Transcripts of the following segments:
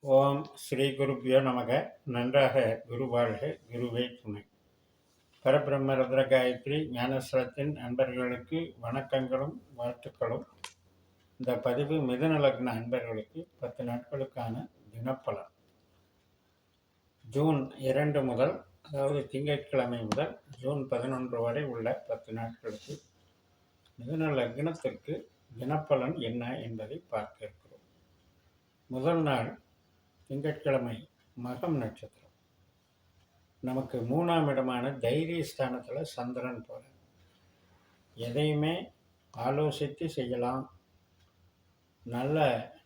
ஓம் ஸ்ரீ குருப்பியோ நமக. நன்றாக குரு வாழ்க, குருவே துணை. பரபிரம்ம ருத்ர காயத்ரி ஞானஸ்வரத்தின் அன்பர்களுக்கு வணக்கங்களும் வாழ்த்துக்களும். இந்த பதிவு மிதுன லக்ன அன்பர்களுக்கு 10 நாட்களுக்கான தினப்பலன். ஜூன் 2 முதல், அதாவது திங்கட்கிழமை முதல் ஜூன் 11 வரை உள்ள 10 நாட்களுக்கு மிதுன லக்னத்திற்கு தினப்பலன் என்ன என்பதை பார்க்க இருக்கிறோம். முதல் நாள் திங்கட்கிழமை மகம் நட்சத்திரம். நமக்கு 3ஆம் இடமான தைரிய ஸ்தானத்தில் சந்திரன் போகிறார். எதையுமே ஆலோசித்து செய்யலாம், நல்ல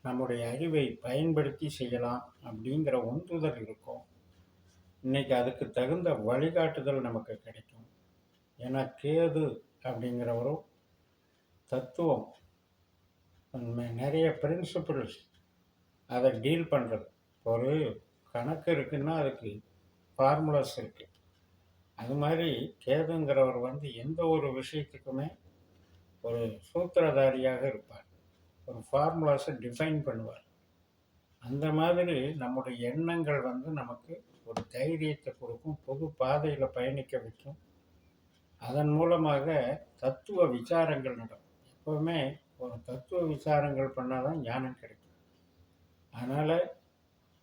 நம்முடைய அறிவை பயன்படுத்தி செய்யலாம் அப்படிங்கிற உந்துதல் இருக்கும். இன்னைக்கு அதுக்கு தகுந்த வழிகாட்டுதல் நமக்கு கிடைக்கும். ஏன்னா கேது அப்படிங்கிறவரும் தத்துவம், நிறைய பிரின்சிபிள்ஸ், அதை டீல் பண்ணுறது. ஒரு கணக்கு இருக்குன்னா அதுக்கு ஃபார்முலாஸ் இருக்குது. அது மாதிரி கேதுங்கிறவர் எந்த ஒரு விஷயத்துக்குமே ஒரு சூத்திரதாரியாக இருப்பார். ஒரு ஃபார்முலாஸை டிஃபைன் பண்ணுவார். அந்த மாதிரி நம்முடைய எண்ணங்கள் நமக்கு ஒரு தைரியத்தை கொடுக்கும், பொது பாதையில் பயணிக்க வைக்கும். அதன் மூலமாக தத்துவ விசாரங்கள் நடக்கும். எப்போவுமே ஒரு தத்துவ விசாரங்கள் பண்ணால் தான் ஞானம் கிடைக்கும். அதனால்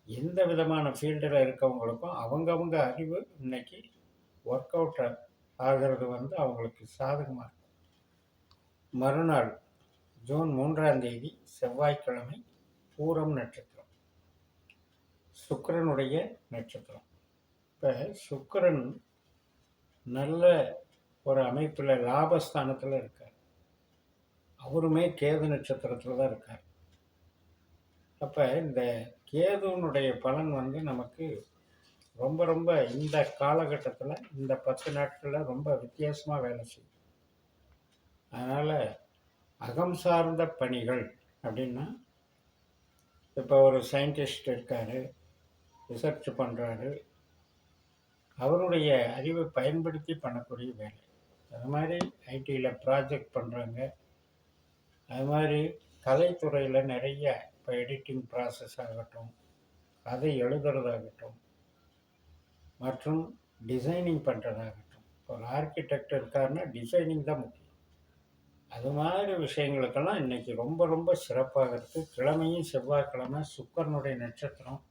எந்த விதமான ஃபீல்டில் இருக்கவங்களுக்கும் அவங்கவுங்க அறிவு இன்னைக்கு ஒர்க் அவுட் ஆகிறது அவங்களுக்கு சாதகமாக இருக்கும். மறுநாள் ஜூன் 3ஆம் தேதி செவ்வாய்க்கிழமை பூரம் நட்சத்திரம், சுக்கிரனுடைய நட்சத்திரம். இப்போ சுக்கிரன் நல்ல ஒரு அமைப்பில் லாபஸ்தானத்தில் இருக்கார். அவருமே கேது நட்சத்திரத்தில் தான் இருக்கார். அப்போ இந்த கேதுனுடைய பலன் நமக்கு ரொம்ப ரொம்ப இந்த காலகட்டத்தில் இந்த 10 நாட்களில் ரொம்ப வித்தியாசமாக வேலை செய்யும். அதனால் அகம் சார்ந்த பணிகள் அப்படின்னா, இப்போ ஒரு சயின்டிஸ்ட் இருக்கார், ரிசர்ச் பண்ணுறாரு, அவருடைய அறிவை பயன்படுத்தி பண்ணக்கூடிய வேலை. அது மாதிரி ஐடியில் ப்ராஜெக்ட் பண்ணுறாங்க. அது மாதிரி கலைத்துறையில் நிறைய, இப்போ எடிட்டிங் ப்ராசஸ் ஆகட்டும், கதை எழுதுறதாகட்டும், மற்றும் டிசைனிங் பண்ணுறதாகட்டும். இப்போ ஒரு ஆர்கிடெக்ட் இருக்காருன்னா டிசைனிங் தான் முக்கியம். அது மாதிரி விஷயங்களுக்கெல்லாம் இன்றைக்கி ரொம்ப ரொம்ப சிறப்பாக இருக்குது. கிழமையும் செவ்வாய்க்கிழமை, சுக்கிரனுடைய நட்சத்திரம்.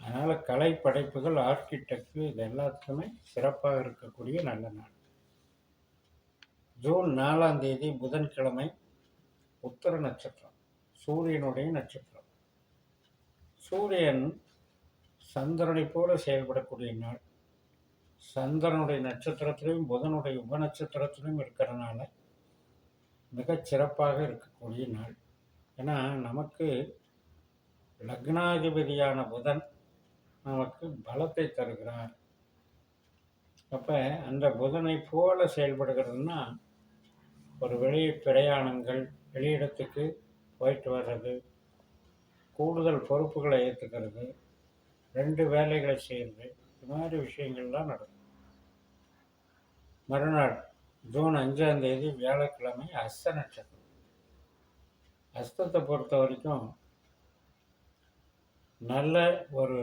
அதனால் கலை படைப்புகள், ஆர்கிடெக்ட், இது எல்லாத்துக்குமே சிறப்பாக இருக்கக்கூடிய நல்ல நாள். ஜூன் 4ஆம் தேதி புதன்கிழமை உத்தர நட்சத்திரம், சூரியனுடைய நட்சத்திரம். சூரியன் சந்திரனை போல செயல்படக்கூடிய நாள். சந்திரனுடைய நட்சத்திரத்திலையும் புதனுடைய உபநட்சத்திரத்திலையும் இருக்கிறனால மிகச் சிறப்பாக இருக்கக்கூடிய நாள். ஏன்னா நமக்கு லக்னாதிபதியான புதன் நமக்கு பலத்தை தருகிறார். அப்போ அந்த புதனை போல செயல்படுகிறதுனா, ஒரு வெளி பிரயாணங்கள், வெளியிடத்துக்கு போயிட்டு வர்றது, கூடுதல் பொறுப்புகளை ஏற்றுக்கிறது, 2 வேலைகளை செய்கிறது, இது மாதிரி விஷயங்கள்லாம் நடக்கும். மறுநாள் ஜூன் 5ஆம் தேதி வியாழக்கிழமை அஸ்த நட்சத்திரம். அஸ்தத்தை பொறுத்த வரைக்கும் நல்ல ஒரு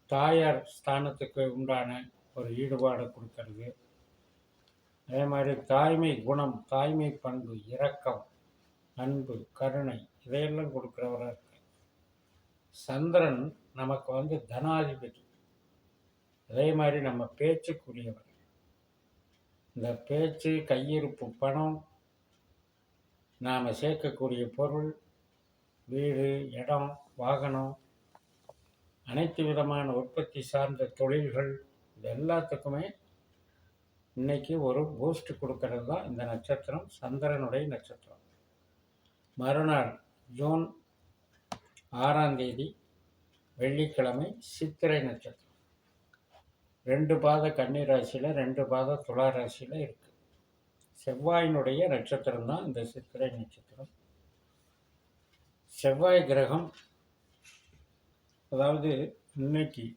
தாயார் ஸ்தானத்துக்கு உண்டான ஒரு ஈடுபாடு கொடுக்கறது. அதே மாதிரி தாய்மை குணம், தாய்மை பண்பு, இரக்கம், அன்பு, கருணை, இதையெல்லாம் கொடுக்குறவராக இருக்கு. சந்திரன் நமக்கு தனாதிபதி. அதே மாதிரி நம்ம பேச்சுக்குரியவர். இந்த பேச்சு, கையிருப்பு பணம், நாம் சேர்க்கக்கூடிய பொருள், வீடு, இடம், வாகனம், அனைத்து விதமான உற்பத்தி சார்ந்த தொழில்கள், இது எல்லாத்துக்குமே இன்னைக்கு ஒரு பூஸ்ட் கொடுக்கறது தான் இந்த நட்சத்திரம், சந்திரனுடைய நட்சத்திரம். மறுநாள் ஜூன் 6ஆம் தேதி வெள்ளிக்கிழமை சித்திரை நட்சத்திரம். 2 பாத கன்னி ராசியில், 2 பாத துலா ராசியில் இருக்குது. செவ்வாயினுடைய நட்சத்திரம் தான் இந்த சித்திரை நட்சத்திரம். செவ்வாய் கிரகம், அதாவது இன்னைக்கு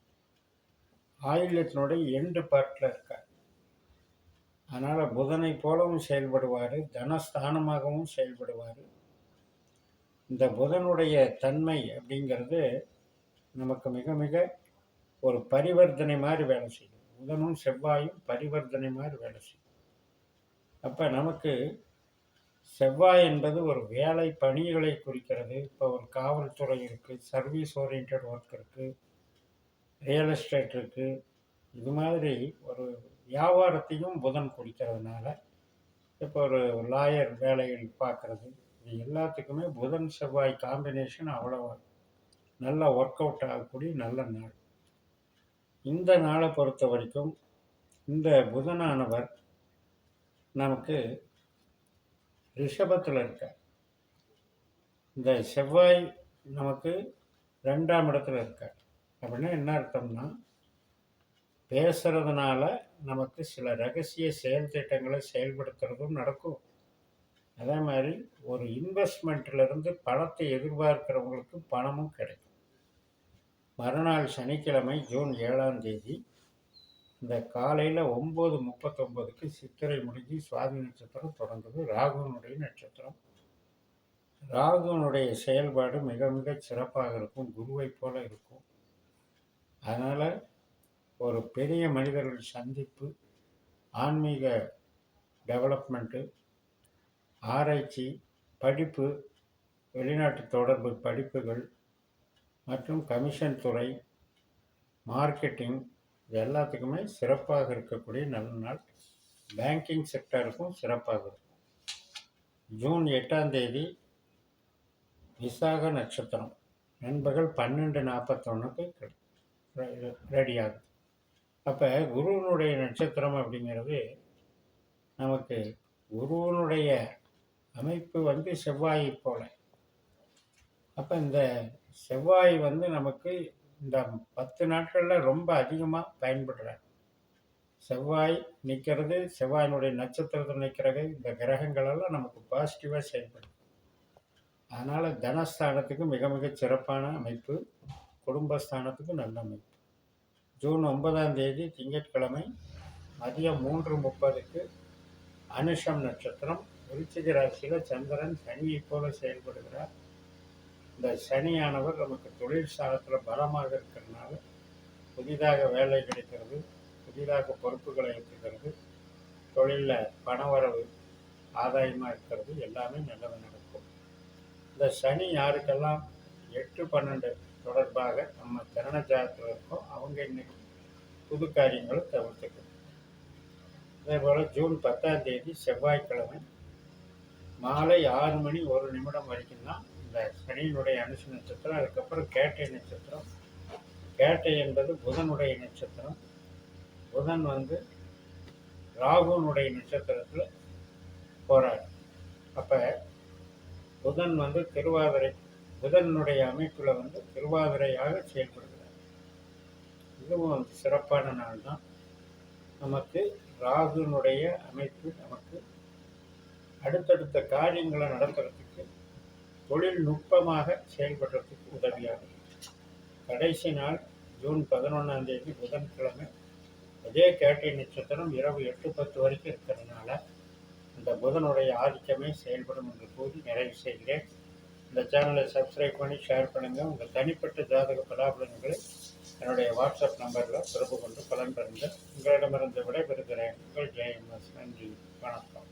ஆயுள்யத்தினுடைய எண்டு பார்ட்டில் இருக்கார். அதனால் புதனை போலவும் செயல்படுவார், தனஸ்தானமாகவும் செயல்படுவார். இந்த புதனுடைய தன்மை அப்படிங்கிறது நமக்கு மிக மிக ஒரு பரிவர்த்தனை மாதிரி வேலை செய்யும். புதனும் செவ்வாயும் பரிவர்த்தனை மாதிரி வேலை செய்யும். அப்போ நமக்கு செவ்வாய் என்பது ஒரு வேலை பணிகளை குறிக்கிறது. இப்போ ஒரு காவல்துறை இருக்குது, சர்வீஸ் ஓரியன்ட் ஒர்க் இருக்குது, ரியல் எஸ்டேட் இருக்குது. இது மாதிரி ஒரு வியாபாரத்தையும் புதன் குறிக்கிறதுனால இப்போ ஒரு லாயர் வேலைகள் பார்க்குறது, இது எல்லாத்துக்குமே புதன் செவ்வாய் காம்பினேஷன் அவ்வளோ நல்லா ஒர்க் அவுட் ஆகக்கூடிய நல்ல நாள். இந்த நாளை பொறுத்த வரைக்கும் இந்த புதனானவர் நமக்கு ரிஷபத்தில் இருக்கார். இந்த செவ்வாய் நமக்கு 2ஆம் இடத்துல இருக்கார். அப்படின்னா என்ன அர்த்தம்னா, பேசுறதுனால நமக்கு சில ரகசிய செயல் திட்டங்களை செயல்படுத்துறதும் நடக்கும். அதே மாதிரி ஒரு இன்வெஸ்ட்மெண்ட்லேருந்து பணத்தை எதிர்பார்க்கிறவங்களுக்கு பணமும் கிடைக்கும். மறுநாள் சனிக்கிழமை ஜூன் 7ஆம் தேதி இந்த காலையில் 9:39க்கு சித்திரை முடிஞ்சு சுவாதி நட்சத்திரம் தொடங்குது. ராகுனுடைய நட்சத்திரம். ராகுனுடைய செயல்பாடு மிக மிக சிறப்பாக இருக்கும், குருவை போல இருக்கும். அதனால் ஒரு பெரிய மனிதர்கள் சந்திப்பு, ஆன்மீக டெவலப்மெண்ட்டு, ஆராய்ச்சி, படிப்பு, வெளிநாட்டு தொடர்பு படிப்புகள் மற்றும் கமிஷன் துறை, மார்க்கெட்டிங், இது எல்லாத்துக்குமே சிறப்பாக இருக்கக்கூடிய நல்ல நாள். பேங்கிங் செக்டருக்கும் சிறப்பாக இருக்கும். ஜூன் 8ஆம் தேதி விசாக நட்சத்திரம் நண்பகல் 12:41க்கு ரெடியாகும். அப்போ குருவனுடைய நட்சத்திரம் அப்படிங்கிறது நமக்கு குருவனுடைய அமைப்பு வந்து செவ்வாயை போல. அப்போ இந்த செவ்வாய் வந்து நமக்கு இந்த 10 நாட்களில் ரொம்ப அதிகமாக பயன்படுறார். செவ்வாய் நிற்கிறது, செவ்வாயினுடைய நட்சத்திரத்தில் நிற்கிறது, இந்த கிரகங்களெல்லாம் நமக்கு பாசிட்டிவாக செயல்படும். அதனால் தனஸ்தானத்துக்கு மிக மிக சிறப்பான அமைப்பு, குடும்பஸ்தானத்துக்கு நல்ல அமைப்பு. ஜூன் 9ஆம் தேதி திங்கட்கிழமை மதியம் 3:30க்கு அனுஷம் நட்சத்திரம், விருச்சிக ராசியில் சந்திரன் சனியை போல செயல்படுகிறார். இந்த சனியானவர் நமக்கு தொழில் ஸ்தானத்தில் பலமாக இருக்கிறதுனால புதிதாக வேலை கிடைக்கிறது, புதிதாக பொறுப்புகளை ஏற்றுக்கிறது, தொழிலில் பணவரவு ஆதாயமாக இருக்கிறது, எல்லாமே நல்லது நடக்கும். இந்த சனி யாருக்கெல்லாம் 8-12 தொடர்பாக நம்ம திறன ஜாதகத்தில் இருக்கோம், அவங்க இன்னைக்கு புது காரியங்களை தவிர்த்துக்கணும். அதே போல் ஜூன் 10ஆம் தேதி செவ்வாய்க்கிழமை மாலை 6:01 வரைக்கும் தான் இந்த சனியினுடைய அனுச நட்சத்திரம். அதுக்கப்புறம் கேட்டை நட்சத்திரம். கேட்டை என்பது புதனுடைய நட்சத்திரம். புதன் வந்து ராகுனுடைய நட்சத்திரத்தில் போகிறார். அப்போ புதன் வந்து திருவாதிரை, புதனுடைய அமைப்பில் வந்து திருவாதிரையாக செயல்படுகிறார். இதுவும் வந்து சிறப்பான நாள் தான். நமக்கு ராகுனுடைய அமைப்பு நமக்கு அடுத்தடுத்த காரியங்களை நடத்துறதுக்கு, தொழில்நுட்பமாக செயல்படுறதுக்கு உதவியாகும். கடைசி நாள் ஜூன் 11ஆம் தேதி புதன்கிழமை. அதே கேட்டை நட்சத்திரம் இரவு 8:10 வரைக்கும் இருக்கிறதுனால இந்த புதனுடைய ஆதிக்கமே செயல்படும் என்று கூறி நிறைவு செய்கிறேன். இந்த சேனலை சப்ஸ்கிரைப் பண்ணி ஷேர் பண்ணுங்கள். உங்கள் தனிப்பட்ட ஜாதக பலாபலன்களை என்னுடைய வாட்ஸ்அப் நம்பரில் தொடர்பு கொண்டு பலன் பெறுங்கள். உங்களிடமிருந்து விடைபெறுகிறேன். உங்கள் ஜெயம்எஸ். நன்றி, வணக்கம்.